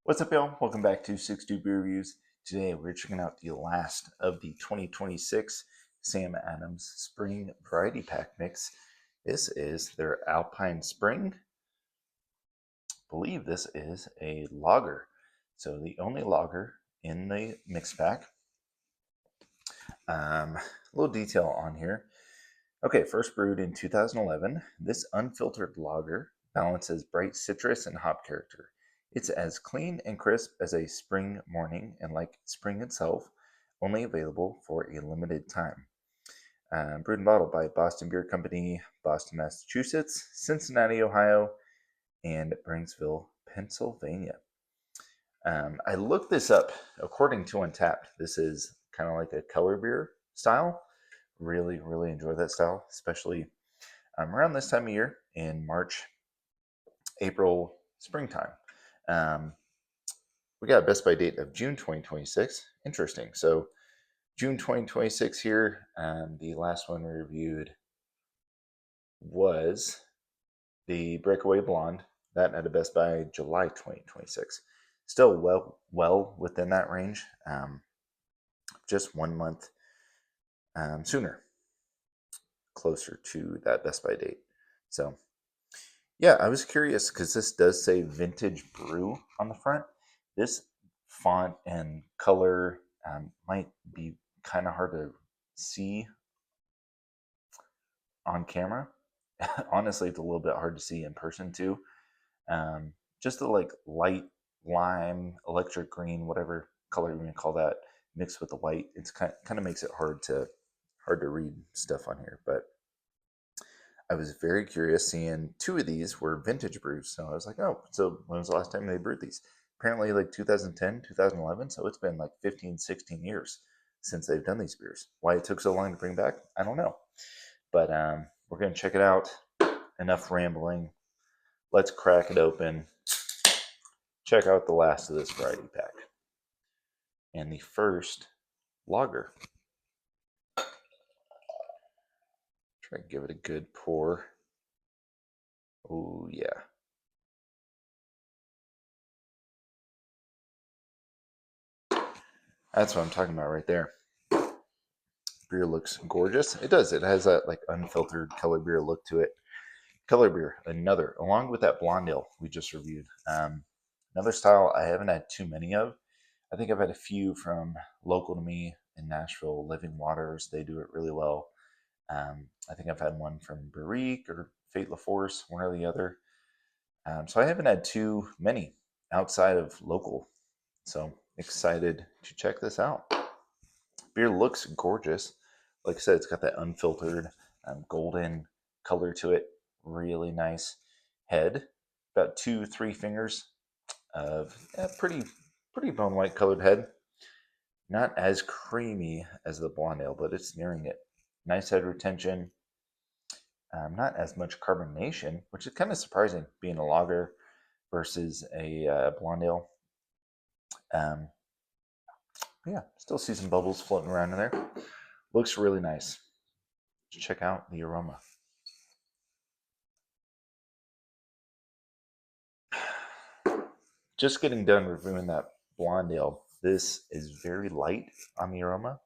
What's up, y'all? Welcome back to 62 Beer Reviews. Today we're checking out the last of the 2026 Sam Adams Spring Variety Pack Mix. This is their Alpine Spring. I believe this is a lager. So the only lager in the mix pack. A little detail on here. Okay, first brewed in 2011, this unfiltered lager balances bright citrus and hop character. It's as clean and crisp as a spring morning, and like spring itself, only available for a limited time. Brewed and bottled by Boston Beer Company, Boston, Massachusetts, Cincinnati, Ohio, and Bringsville, Pennsylvania. I looked this up. According to Untapped, this is kind of like a Kellerbier style. Really enjoy that style, especially around this time of year in March, April, springtime. Um, we got a best by date of June 2026. Interesting. So June 2026 here. The last one we reviewed was the Breakaway Blonde. That had a best by July 2026. Still well within that range. Just 1 month sooner, closer to that best by date. So yeah, I was curious because this does say vintage brew on the front. This font and color might be kind of hard to see on camera. Honestly, it's a little bit hard to see in person too. Just the like light lime, electric green, whatever color you want to call that, mixed with the white. It's kind of makes it hard to read stuff on here, but I was very curious seeing two of these were vintage brews. So I was like, oh, so when was the last time they brewed these? Apparently like 2010, 2011. So it's been like 15, 16 years since they've done these beers. Why it took so long to bring back, I don't know. But we're going to check it out. Enough rambling. Let's crack it open. Check out the last of this variety pack. And the first lager. Try to give it a good pour. Oh, yeah. That's what I'm talking about right there. Beer looks gorgeous. It does. It has that like unfiltered Kellerbier look to it. Kellerbier, another, along with that blonde ale we just reviewed. Another style I haven't had too many of. I think I've had a few from local to me in Nashville, Living Waters. They do it really well. I think I've had one from Brewery or Fate La Force, one or the other. So I haven't had too many outside of local. So excited to check this out. Beer looks gorgeous. Like I said, it's got that unfiltered golden color to it. Really nice head. About 2-3 fingers of pretty bone white colored head. Not as creamy as the blonde ale, but it's nearing it. Nice head retention. Not as much carbonation, which is kind of surprising being a lager versus a blonde ale. Yeah, still see some bubbles floating around in there. Looks really nice. Check out the aroma. Just getting done reviewing that blonde ale. This is very light on the aroma.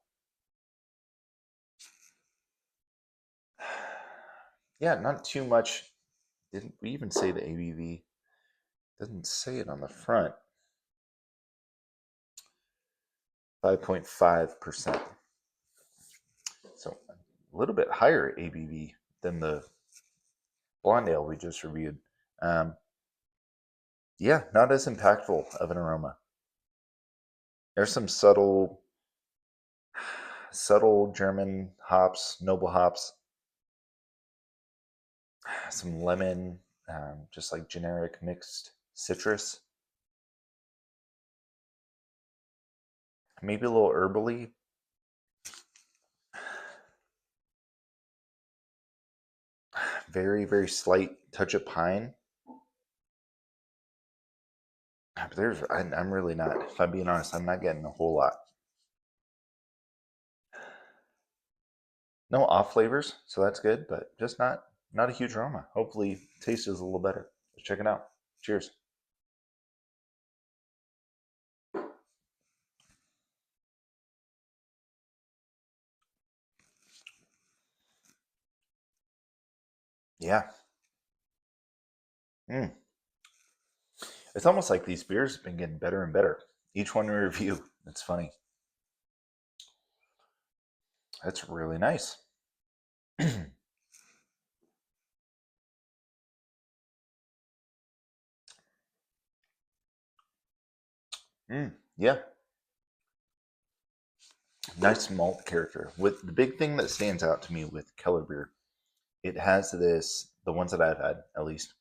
Yeah, not too much. Didn't we even say the ABV? Doesn't say it on the front. 5.5%. So a little bit higher ABV than the blonde ale we just reviewed. Yeah, not as impactful of an aroma. There's some subtle German hops, noble hops, some lemon, just like generic mixed citrus. Maybe a little herbally. Very slight touch of pine. But I'm really not, if I'm being honest, I'm not getting a whole lot. No off flavors, so that's good, but just not a huge aroma. Hopefully taste is a little better. Let's check it out. Cheers. Yeah. Mm. It's almost like these beers have been getting better and better. Each one we review. It's funny. That's really nice. Yeah. Nice malt character. With the big thing that stands out to me with Kellerbier, it has this, the ones that I've had at least,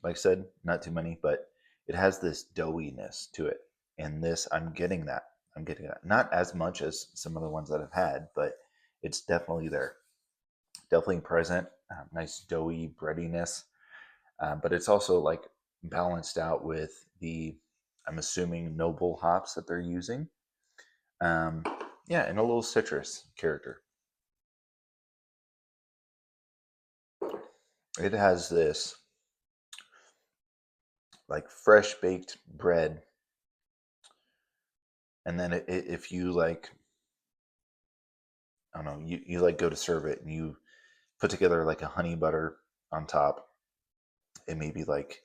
like I said, not too many, but it has this doughiness to it. And this, I'm getting that. I'm getting that. Not as much as some of the ones that I've had, but it's definitely there. Definitely present. Nice doughy breadiness. But it's also like balanced out with the, I'm assuming, noble hops that they're using. Um, yeah, and a little citrus character. It has this like fresh baked bread, and then if you like, I don't know, you like go to serve it and you put together like a honey butter on top, and maybe like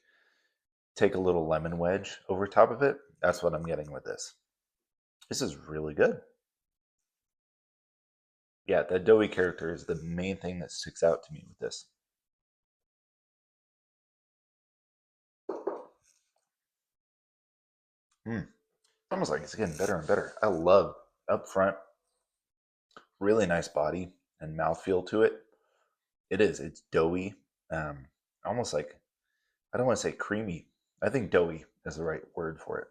take a little lemon wedge over top of it. That's what I'm getting with this. This is really good. Yeah, that doughy character is the main thing that sticks out to me with this. Mm. Almost like it's getting better and better. I love up front, really nice body and mouthfeel to it. It is. It's doughy, um, almost like, I don't want to say creamy. I think doughy is the right word for it.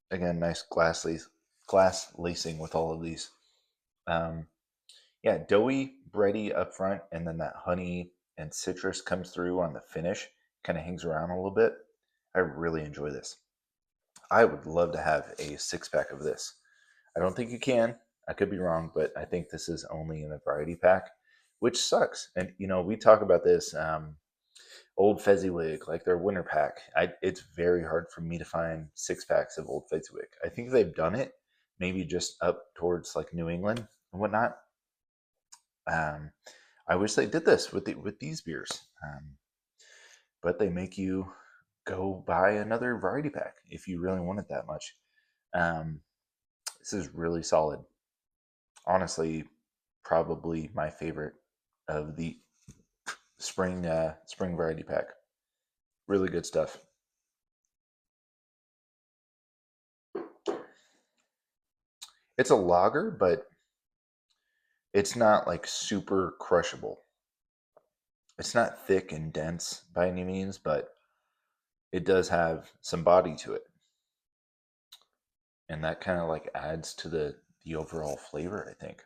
Again, nice glass lacing with all of these. Um, yeah, doughy, bready up front, and then that honey and citrus comes through on the finish, kind of hangs around a little bit. I really enjoy this. I would love to have a 6 pack of this. I don't think you can. I could be wrong, but I think this is only in a variety pack, which sucks. And we talk about this. Old Fezziwig, like their winter pack. It's very hard for me to find 6 packs of Old Fezziwig. I think they've done it, maybe just up towards like New England and whatnot. Um, I wish they did this with these beers, but they make you go buy another variety pack if you really want it that much. Um, this is really solid. Honestly, probably my favorite of the spring variety pack. Really good stuff. It's a lager, but it's not like super crushable. It's not thick and dense by any means, but it does have some body to it. And that kind of like adds to the overall flavor, I think.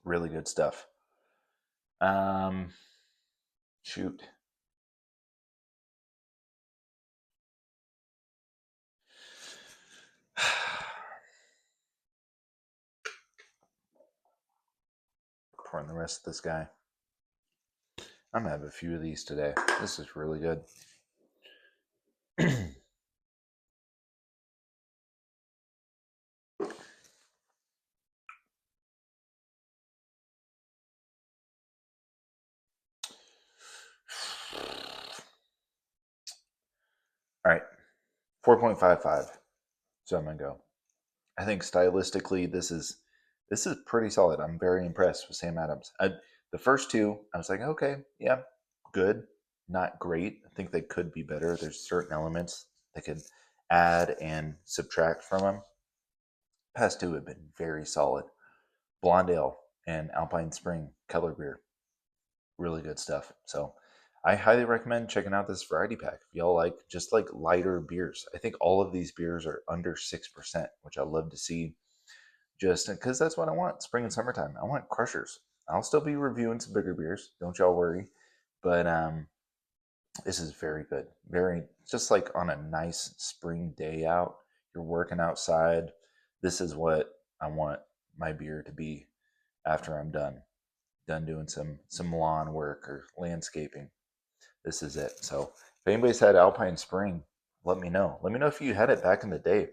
Really good stuff. Um shoot. Pouring the rest of this guy. I'm gonna have a few of these today. This is really good. All right. 4.55. So I'm gonna go. I think stylistically, this is pretty solid. I'm very impressed with Sam Adams. The first two, I was like, okay, yeah, good, not great. I think they could be better. There's certain elements they could add and subtract from them. Past two have been very solid. Blonde Ale and Alpine Spring Kellerbier, really good stuff. So I highly recommend checking out this variety pack if y'all like just like lighter beers. I think all of these beers are under 6%, which I love to see, just because that's what I want. Spring and summertime, I want crushers. I'll still be reviewing some bigger beers, don't y'all worry. But this is very good. Very, just like on a nice spring day out, you're working outside. This is what I want my beer to be after I'm done doing some lawn work or landscaping. This is it. So if anybody's had Alpine Spring, let me know. Let me know if you had it back in the day.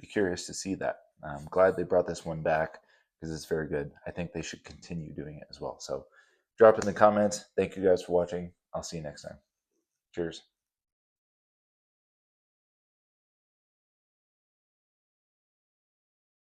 Be curious to see that. I'm glad they brought this one back because it's very good. I think they should continue doing it as well. So drop in the comments. Thank you guys for watching. I'll see you next time. Cheers.